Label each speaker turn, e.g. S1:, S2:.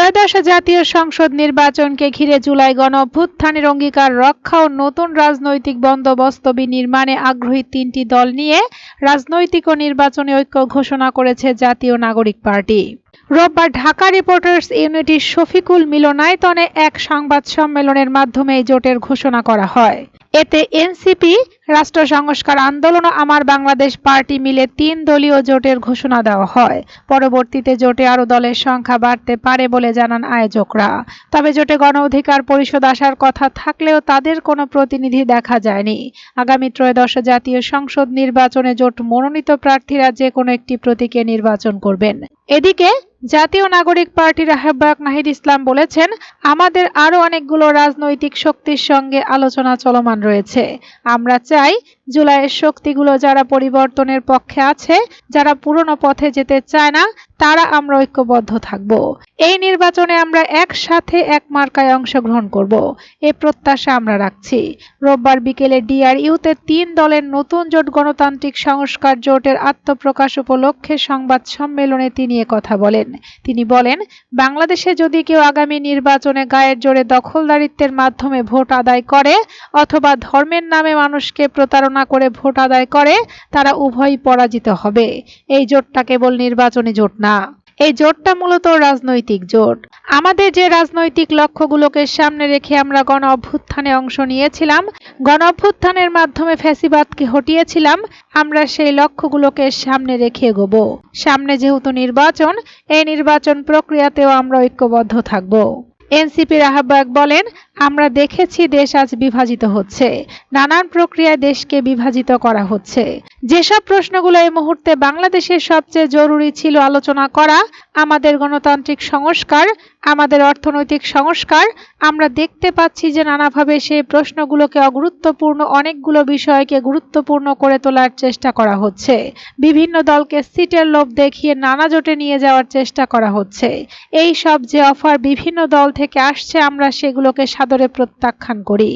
S1: ত্রয়োদশ জাতীয় সংসদ নির্বাচনকে ঘিরে জুলাই গণঅভ্যুত্থানের অঙ্গীকার রক্ষা ও নতুন রাজনৈতিক বন্দোবস্ত বিনির্মাণে আগ্রহী তিনটি দল নিয়ে রাজনৈতিক ও নির্বাচনী ঐক্য ঘোষণা করেছে জাতীয় নাগরিক পার্টি। রোববার ঢাকা রিপোর্টার্স ইউনিটির শফিকুল মিলনায়তনে এক সংবাদ সম্মেলনের মাধ্যমে এই জোটের ঘোষণা করা হয়। এতে এনসিপি, রাষ্ট্র সংস্কার আন্দোলন ও আমার বাংলাদেশ পার্টি মিলে ৩ দলীয় জোটের ঘোষণা দেওয়া হয়। পরবর্তীতে জোটে আরও দলের সংখ্যা বাড়তে পারে বলে জানান আয়োজকরা। তবে জোটে গণ অধিকার পরিষদ আসার কথা থাকলেও তাদের কোনো প্রতিনিধি দেখা যায়নি। আগামী ত্রয়োদশ জাতীয় সংসদ নির্বাচনে জোট মনোনীত প্রার্থীরা যে কোনো একটি প্রতীকে নির্বাচন করবেন। এদিকে জাতীয় নাগরিক পার্টির আহ্বায়ক নাহিদ ইসলাম বলেছেন, আমাদের আরও অনেকগুলো রাজনৈতিক শক্তির সঙ্গে আলোচনা চলমান রয়েছে। আমরা চাই জুলাইয়ের শক্তিগুলো যারা পরিবর্তনের পক্ষে আছে, যারা পুরনো পথে যেতে চায় না, তারা আমরা ঐক্যবদ্ধ থাকব। এই নির্বাচনে আমরা একসাথে এক মার্কায় অংশগ্রহণ করব, এ প্রত্যাশা আমরা রাখছি। রোববার বিকেলে ডিআরইউতে ৩ দলের নতুন জোট গণতান্ত্রিক সংস্কার জোটের আত্মপ্রকাশ উপলক্ষে সংবাদ সম্মেলনে তিনি কথা বলেন। তিনি বলেন, বাংলাদেশে যদি কেউ আগামী নির্বাচনে গায়ের জোরে দখলদারিত্বের মাধ্যমে ভোট আদায় করে অথবা ধর্মের নামে মানুষকে প্রতারণা করে ভোট আদায় করে, তারা উভয়ই পরাজিত হবে। এই জোটটা কেবল নির্বাচনী জোট না, এই জোটটা মূলত রাজনৈতিক জোট। আমাদের যে রাজনৈতিক লক্ষ্যগুলোকে সামনে রেখে আমরা গণ অভ্যুত্থানে অংশ নিয়েছিলাম, গণ অভ্যুত্থানের মাধ্যমে ফ্যাসিবাদকে হটিয়েছিলাম, আমরা সেই লক্ষ্যগুলোকে সামনে রেখে এগোবো। সামনে যেহেতু নির্বাচন, এই নির্বাচন প্রক্রিয়াতেও আমরা ঐক্যবদ্ধ থাকব। এনসিপির আহ্বায়ক বলেন, আমরা দেখেছি দেশ আজ বিভাজিত হচ্ছে, নানান প্রক্রিয়ায় দেশকে বিভাজিত করা হচ্ছে। যেসব প্রশ্নগুলো এই মুহূর্তে বাংলাদেশের সবচেয়ে জরুরি ছিল আলোচনা করা, আমাদের গণতান্ত্রিক সংস্কার, আমাদের অর্থনৈতিক সংস্কার, আমরা দেখতে পাচ্ছি যে নানাভাবে সেই প্রশ্নগুলোকে অগুরুত্বপূর্ণ অনেকগুলো বিষয়কে গুরুত্বপূর্ণ করে তোলার চেষ্টা করা হচ্ছে। বিভিন্ন দলকে সিটের লোভ দেখিয়ে নানা জোটে নিয়ে যাওয়ার চেষ্টা করা হচ্ছে। এই সব যে অফার বিভিন্ন দল থেকে আসছে, আমরা সেগুলোকে সাদরে প্রত্যাখ্যান করি।